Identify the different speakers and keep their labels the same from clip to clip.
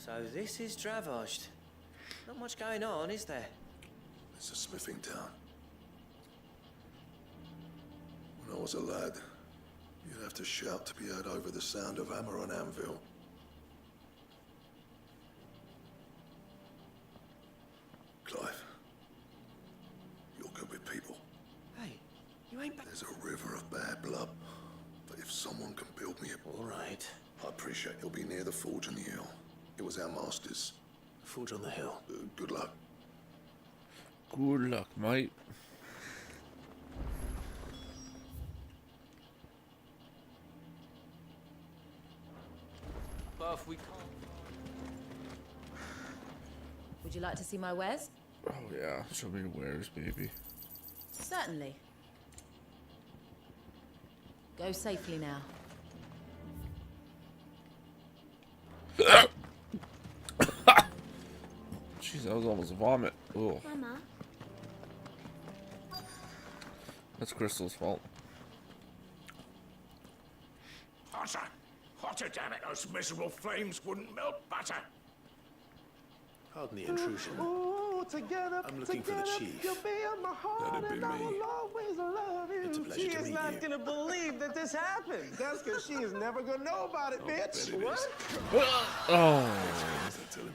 Speaker 1: So this is Dravost. Not much going on, is there?
Speaker 2: It's a smithing town. When I was a lad, you'd have to shout to be heard over the sound of hammer on anvil. Clive, you're good with people.
Speaker 1: Hey, you ain't
Speaker 2: There's a river of bad blood, but if someone can build me a...
Speaker 1: All right.
Speaker 2: I appreciate it'll be near the forge on the hill. It was our master's.
Speaker 1: Forge on the hill.
Speaker 2: Good luck.
Speaker 3: Good luck, mate.
Speaker 1: Buff, we can't.
Speaker 4: Would you like to see my wares?
Speaker 3: Oh yeah, show me your wares, baby.
Speaker 4: Certainly. Go safely now.
Speaker 3: Jeez, that was almost a vomit. Ugh.
Speaker 4: Mama.
Speaker 3: That's Crystal's fault.
Speaker 5: Hotter! Hotter, damn it! Those miserable flames wouldn't melt butter!
Speaker 2: Pardon the intrusion.
Speaker 6: I'm
Speaker 2: looking for the chief.
Speaker 6: That'd be me.
Speaker 2: It's a pleasure
Speaker 6: She
Speaker 2: to
Speaker 6: is
Speaker 2: meet
Speaker 6: not
Speaker 2: you.
Speaker 6: gonna believe that this happened. That's because she is never gonna know about it, bitch.
Speaker 2: bet it
Speaker 6: What?
Speaker 2: is.
Speaker 3: Oh,
Speaker 2: Does that tell him?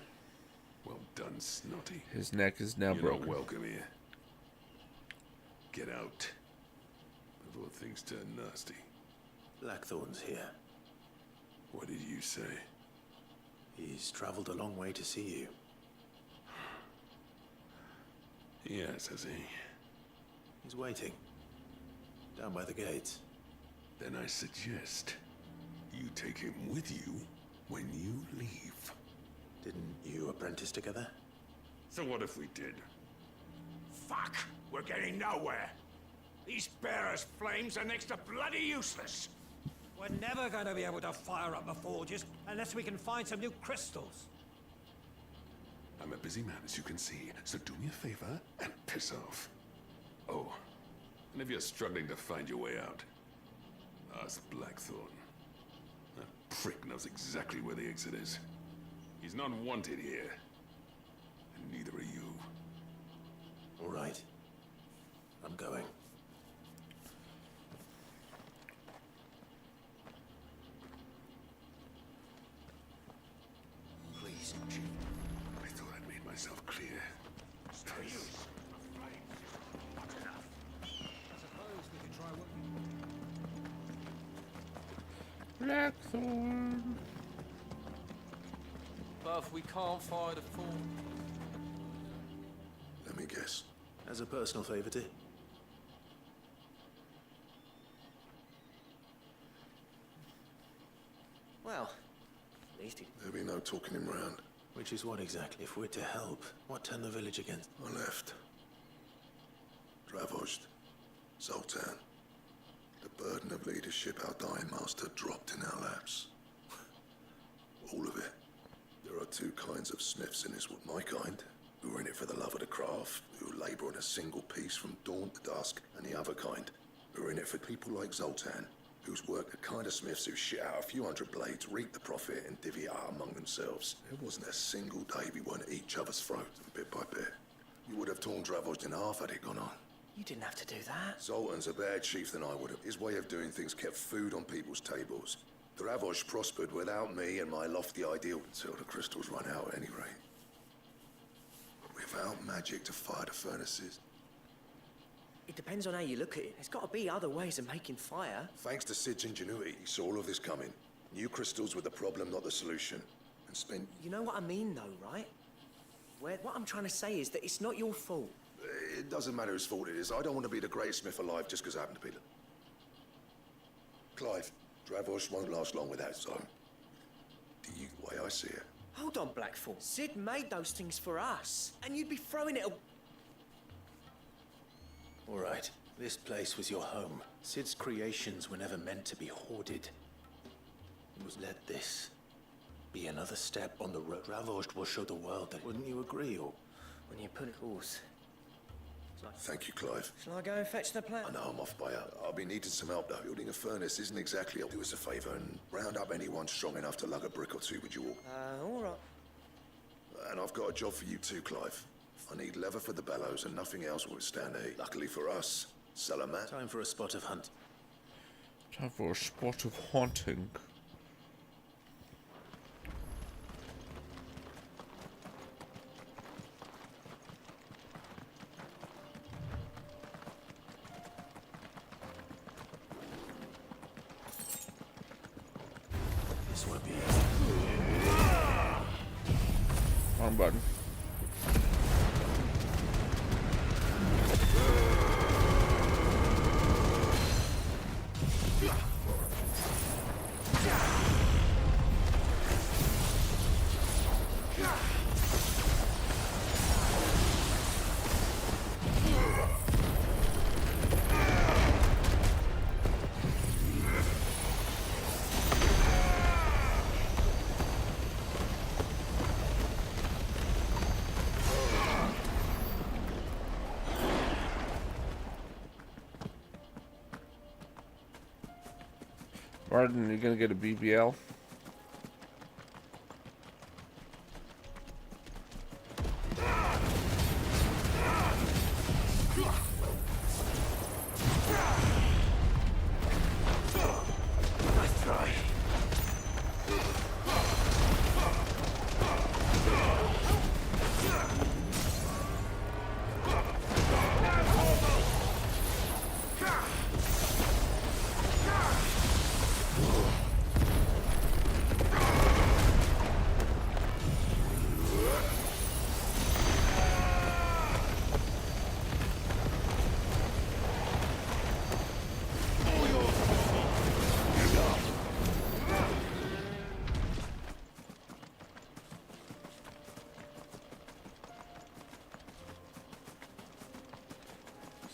Speaker 2: Well done, Snotty.
Speaker 3: his neck is now
Speaker 2: You're
Speaker 3: broken.
Speaker 2: not welcome here. Get out before things turn nasty.
Speaker 7: Blackthorn's here.
Speaker 2: What did you say?
Speaker 7: He's traveled a long way to see you.
Speaker 2: Yes, has he?
Speaker 7: He's waiting. Down by the gates.
Speaker 2: Then I suggest you take him with you when you leave.
Speaker 7: Didn't you apprentice together?
Speaker 5: So what if we did? Fuck! We're getting nowhere! These bearers' flames are next to bloody useless!
Speaker 8: We're never going to be able to fire up the forges unless we can find some new crystals.
Speaker 2: I'm a busy man, as you can see, so do me a favor and piss off. Oh, and if you're struggling to find your way out, ask Blackthorn. That prick knows exactly where the exit is. He's not wanted here, and neither are you.
Speaker 7: All right. I'm going.
Speaker 2: Please, Chief. I thought I'd made myself clear.
Speaker 5: The use of flames. Not enough.
Speaker 8: I suppose we could try what...
Speaker 3: Blackthorn.
Speaker 1: Buff, we can't fire the forge.
Speaker 2: Let me guess.
Speaker 7: As a personal favor, dear.
Speaker 1: Well, at least he...
Speaker 2: There'll be no talking him round.
Speaker 7: Which is what exactly? If we're to help, what turn the village against?
Speaker 2: I left. Dravost. Zoltan. The burden of leadership our dying master dropped in our laps. All of it. There are two kinds of smiths in this world. My kind, who are in it for the love of the craft, who labour on a single piece from dawn to dusk, and the other kind, who are in it for people like Zoltan, whose work the kind of smiths who shit out a few hundred blades, reap the profit, and divvy it out among themselves. There wasn't a single day we weren't at each other's throats, bit by bit. You would have torn Dravost in half had it gone on.
Speaker 1: You didn't have to do that.
Speaker 2: Zoltan's a better chief than I would have. His way of doing things kept food on people's tables. Dravost prospered without me and my lofty ideal until the crystals run out at any rate. Without magic to fire the furnaces.
Speaker 1: It depends on how you look at it. There's got to be other ways of making fire.
Speaker 2: Thanks to Sid's ingenuity, he saw all of this coming. New crystals were the problem, not the solution. And spent...
Speaker 1: You know what I mean, though, right? What I'm trying to say is that it's not your fault.
Speaker 2: It doesn't matter whose fault it is. I don't want to be the greatest smith alive just because I happen to be the... Clive, Dravost won't last long without his own. The way I see it.
Speaker 1: Hold on, Blackthorn. Sid made those things for us, and you'd be throwing it away.
Speaker 7: All right. This place was your home. Sid's creations were never meant to be hoarded. Let this be another step on the road. Dravost will show the world that. Wouldn't you agree, or...
Speaker 1: When you put it all...
Speaker 2: Thank you, Clive.
Speaker 1: Shall I go and fetch the plant?
Speaker 2: I know I'm off by I'll be needing some help, though. Building a furnace isn't exactly... I'll do us a favour and round up anyone strong enough to lug a brick or two with you all.
Speaker 1: All right.
Speaker 2: And I've got a job for you too, Clive. I need leather for the bellows and nothing else will withstand heat. Luckily for us, Salamat.
Speaker 7: Time for a spot of hunt.
Speaker 3: Time for a spot of haunting.
Speaker 7: This won't be easy.
Speaker 3: Wrong button. Martin, you're gonna get a BBL.
Speaker 7: Nice try.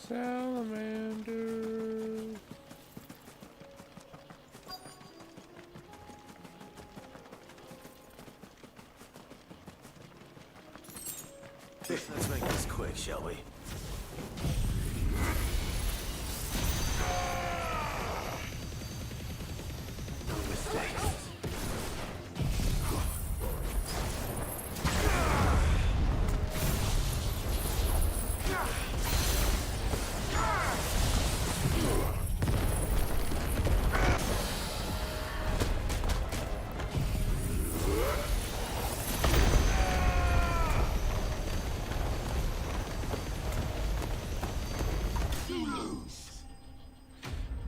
Speaker 3: Salamander.
Speaker 7: Let's make this quick, shall we? No mistakes.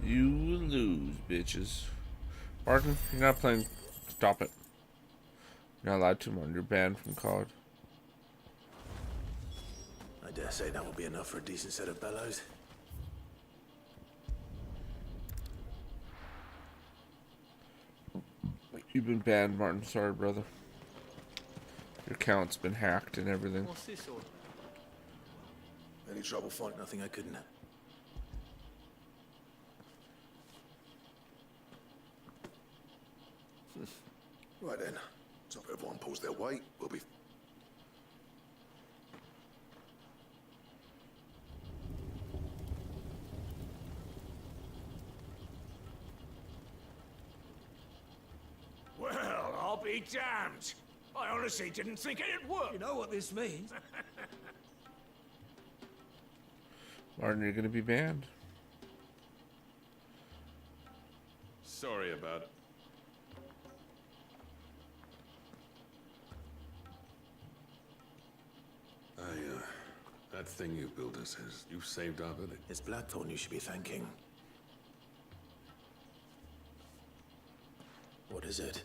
Speaker 3: You lose, bitches. Martin, you're not playing. Stop it. You're not allowed to, Martin. You're banned from COD.
Speaker 7: I dare say that will be enough for a decent set of bellows.
Speaker 3: You've been banned, Martin. Sorry, brother. Your account's been hacked and everything.
Speaker 7: What's this all?
Speaker 2: Any trouble finding?
Speaker 7: Nothing I couldn't.
Speaker 2: Right then. So if everyone pulls their weight, we'll be...
Speaker 5: Well, I'll be damned. I honestly didn't think it'd work.
Speaker 8: You know what this means?
Speaker 3: Martin, you're gonna be banned.
Speaker 9: Sorry about it. That thing you built us is you saved our village.
Speaker 7: It's Blackthorn you should be thanking. What is it?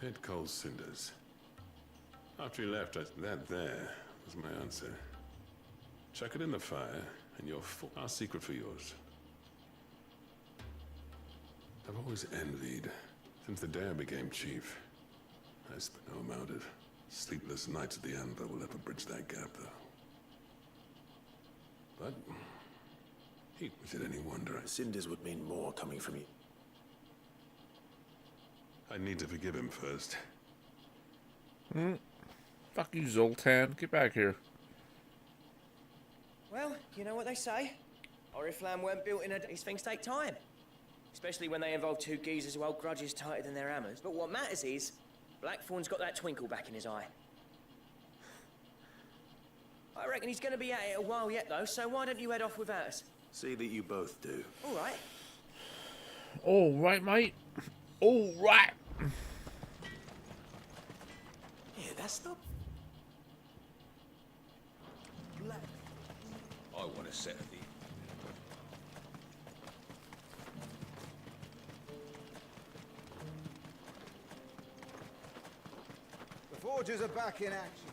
Speaker 9: Pit coal cinders. After he left, that there was my answer. Chuck it in the fire, and you're full. Our secret for yours. I've always envied, since the day I became chief. I spent no amount of sleepless nights at the Anvil will ever bridge that gap, though. But is it any wonder?
Speaker 7: The cinders would mean more coming from you.
Speaker 9: I need to forgive him first.
Speaker 3: Fuck you, Zoltan. Get back here.
Speaker 1: Well, you know what they say. Oriflamme weren't built in a... These things take time. Especially when they involve two geezers who hold grudges tighter than their hammers. But what matters is, Blackthorn's got that twinkle back in his eye. I reckon he's gonna be at it a while yet, though, so why don't you head off without us?
Speaker 7: See that you both do.
Speaker 1: All right.
Speaker 3: All right, mate. All right.
Speaker 1: Yeah, that's not...
Speaker 5: I want to set the...
Speaker 6: The Forgers are back in action.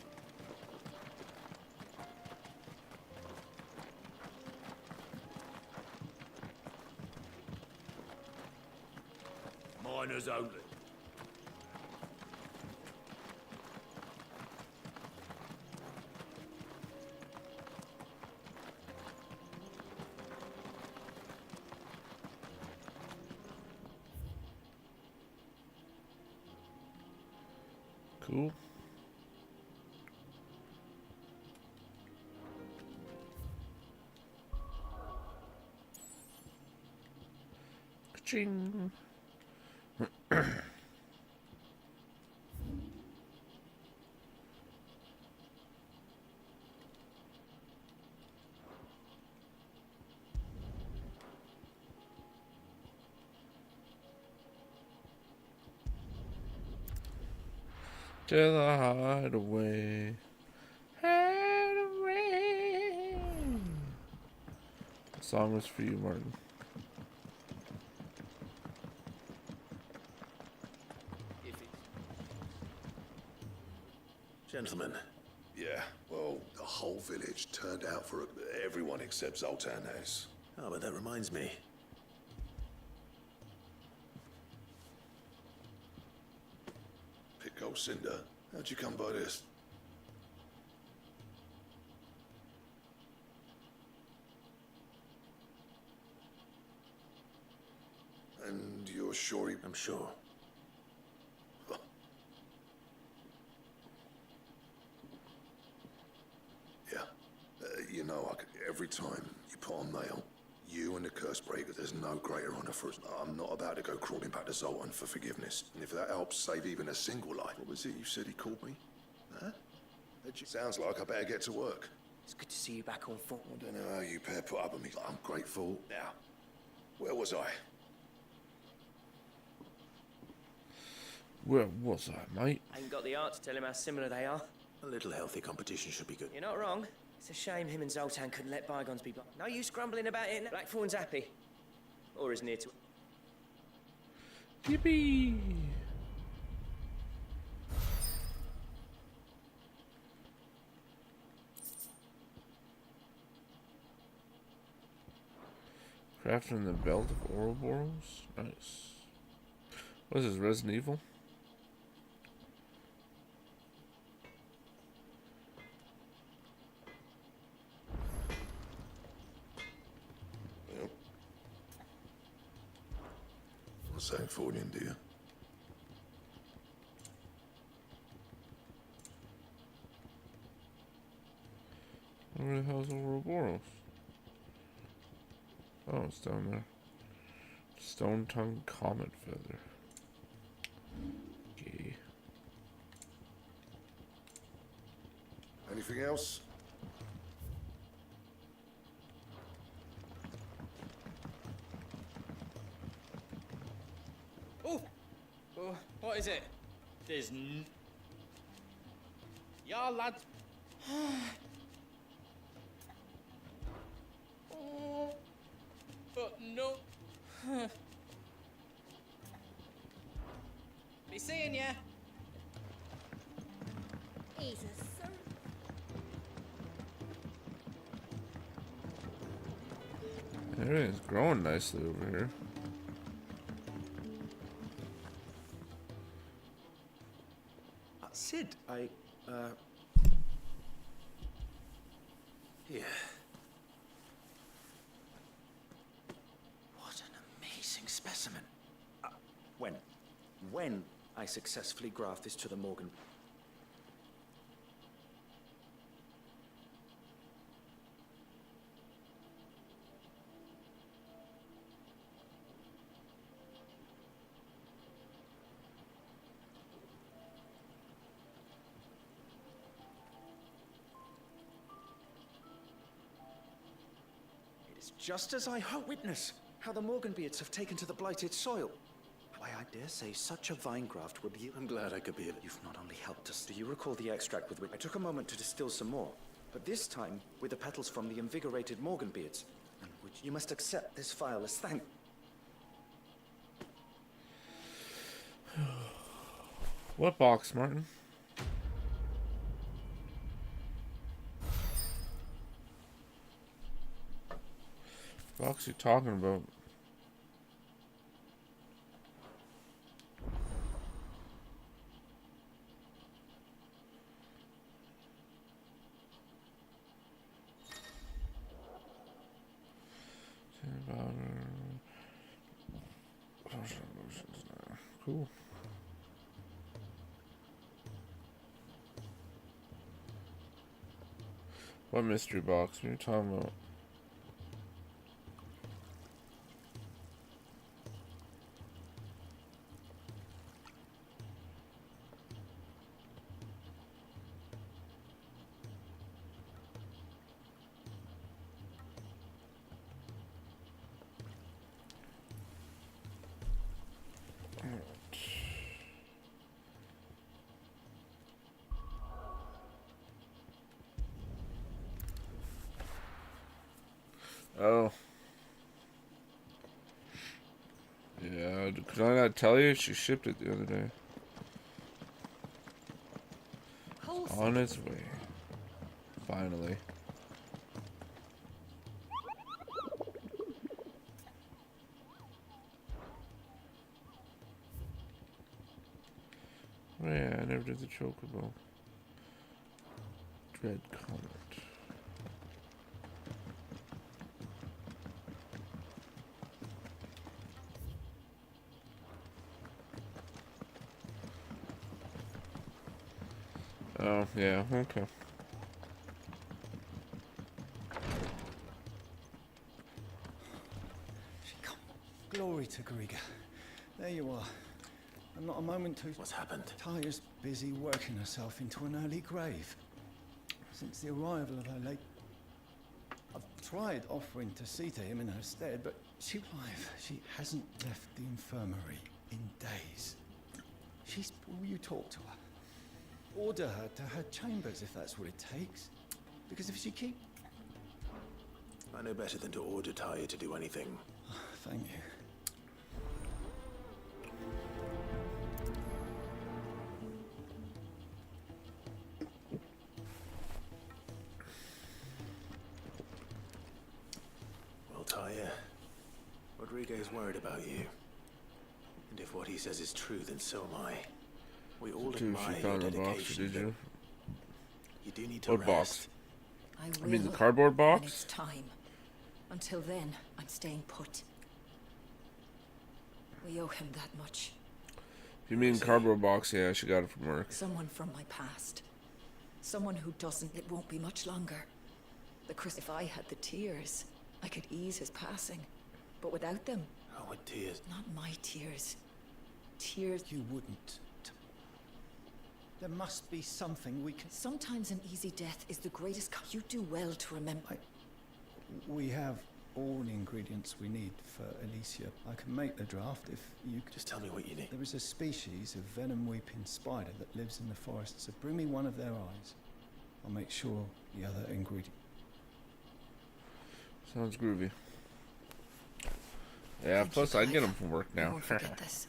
Speaker 5: Miners only.
Speaker 3: Cool. Ka-ching. To the hideaway. Hideaway. The song was for you, Martin.
Speaker 7: Gentlemen,
Speaker 2: Yeah, well, the whole village turned out for everyone except Zoltan has.
Speaker 7: oh, but that reminds me.
Speaker 2: Pick old Cinder. How'd you come by this? And you're sure he...
Speaker 7: I'm sure.
Speaker 2: Yeah. You know, every time you put on mail, you and the curse breaker, there's no greater honor for us. I'm not about to go crawling back to Zoltan for forgiveness. And if that helps save even a single life... What was it you said he called me? Huh? Sounds like I better get to work.
Speaker 1: It's good to see you back on foot.
Speaker 2: I don't know how you pair put up with me. I'm grateful. Now, where was I?
Speaker 3: Where was I, mate?
Speaker 1: Ain't got the art to tell him how similar they are.
Speaker 7: A little healthy competition should be good.
Speaker 1: You're not wrong. It's a shame him and Zoltan couldn't let bygones be bygones. No use grumbling about it. Blackthorn's happy. Or is near to it.
Speaker 3: Yippee! Crafting the belt of Ouroboros? Nice. What is this, Resident Evil?
Speaker 2: Yep. What's that for you, dear?
Speaker 3: Where the hell's Ouroboros? Oh, it's down there. Stone tongue comet feather. Okay.
Speaker 2: Anything else?
Speaker 10: Oh, what is it? There's yeah, lad. Oh, but no. Be seeing ya.
Speaker 11: Jesus, sir.
Speaker 3: Everything's growing nicely over here.
Speaker 7: Sid, Here. What an amazing specimen. When I successfully graft this to the Morgan...
Speaker 11: Just as I hope. Witness how the Morganbeards have taken to the blighted soil. Why, I dare say such a vine graft would be...
Speaker 7: I'm glad I could be of...
Speaker 11: You've not only helped us. Do you recall the extract with which... I took a moment to distill some more, but this time with the petals from the invigorated Morganbeards. And which you must accept this vial as thank...
Speaker 3: What box, Martin? Box you talking about? Cool. What mystery box? What are you talking about? Oh. Yeah, could I not tell you? She shipped it the other day. On its way. Finally. Oh yeah, I never did the chocobo. Dread Comet. Oh, yeah, okay.
Speaker 12: Glory to Griga. There you are. And not a moment too...
Speaker 7: What's happened?
Speaker 12: Taya's busy working herself into an early grave. Since the arrival of her late... I've tried offering to see to him in her stead, but she hasn't left the infirmary in days. Will you talk to her? Order her to her chambers if that's what it takes. Because if she keep...
Speaker 7: I know better than to order Taya to do anything.
Speaker 12: Thank you.
Speaker 7: Well, Taya, Rodrigo is worried about you. And if what he says is true, then so am I. We all admire your dedication.
Speaker 3: Did you?
Speaker 7: You do need to
Speaker 3: what
Speaker 7: rest.
Speaker 3: Box? I mean the cardboard box?
Speaker 13: When it's time. Until then, I'm staying put. We owe him that much.
Speaker 3: If you mean cardboard box, yeah, she got it from work.
Speaker 13: Someone from my past. Someone who doesn't. It won't be much longer. If I had the tears, I could ease his passing. But without them...
Speaker 7: Oh, what tears?
Speaker 13: Not my tears. Tears...
Speaker 12: You wouldn't. There must be something we can...
Speaker 13: Sometimes an easy death is the greatest... You do well to remember...
Speaker 12: We have all the ingredients we need for Alicia. I can make the draft if you...
Speaker 7: Just tell me what you need.
Speaker 12: There is a species of venom-weeping spider that lives in the forest, so bring me one of their eyes. I'll make sure the other ingredient...
Speaker 3: Sounds groovy. Yeah, plus I get them from work now.
Speaker 13: Won't forget this.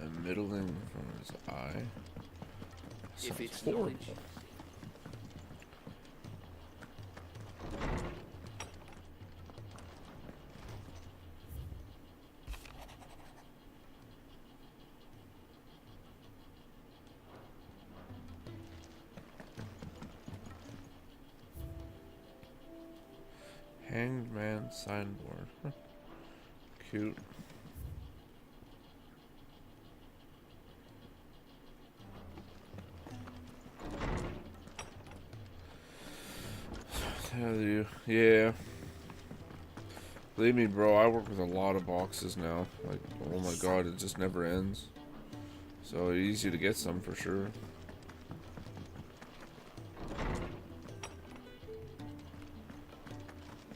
Speaker 3: A middling from his eye.
Speaker 11: If it's
Speaker 3: horrible.
Speaker 11: knowledge.
Speaker 3: Hanged man signboard. Huh. Cute. Hell you. Yeah. Believe me, bro, I work with a lot of boxes now. Like, oh my god, it just never ends. So easy to get some for sure.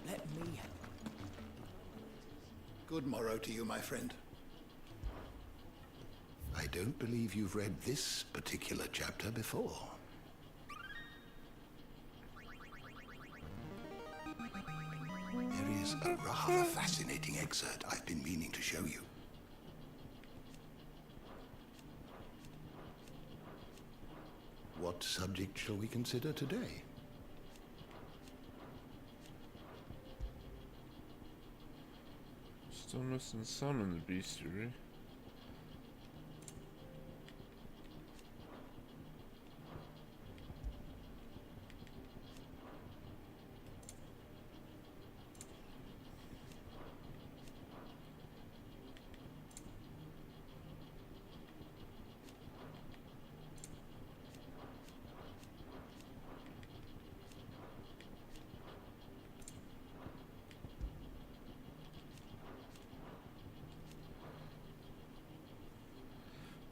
Speaker 10: Let me.
Speaker 14: Good morrow to you, my friend. I don't believe you've read this particular chapter before. There is a rather fascinating excerpt I've been meaning to show you. What subject shall we consider today?
Speaker 3: Still missing some in the bestiary.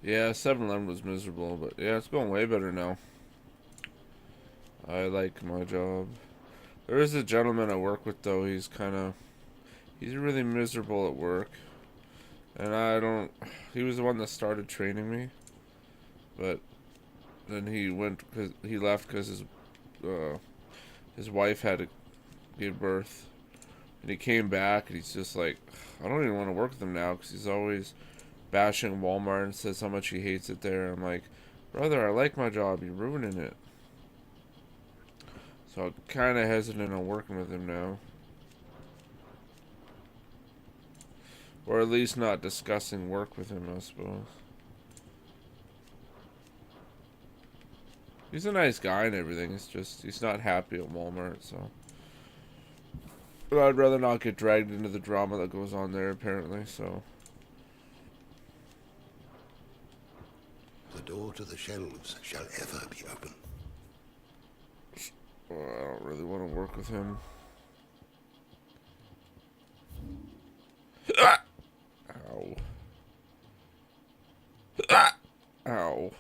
Speaker 3: Yeah, 7-Eleven was miserable, but yeah, it's going way better now. I like my job. There is a gentleman I work with, though. He's really miserable at work. And he was the one that started training me. But then he left because his wife had to give birth. And he came back and he's just like, I don't even want to work with him now because he's always bashing Walmart and says how much he hates it there. I'm like, brother, I like my job. You're ruining it. So I'm kind of hesitant on working with him now. Or at least not discussing work with him, I suppose. He's a nice guy and everything. It's just, he's not happy at Walmart, so. But I'd rather not get dragged into the drama that goes on there, apparently, so.
Speaker 14: The door to the shelves shall ever be open.
Speaker 3: Well, I don't really want to work with him. Ow. Ow.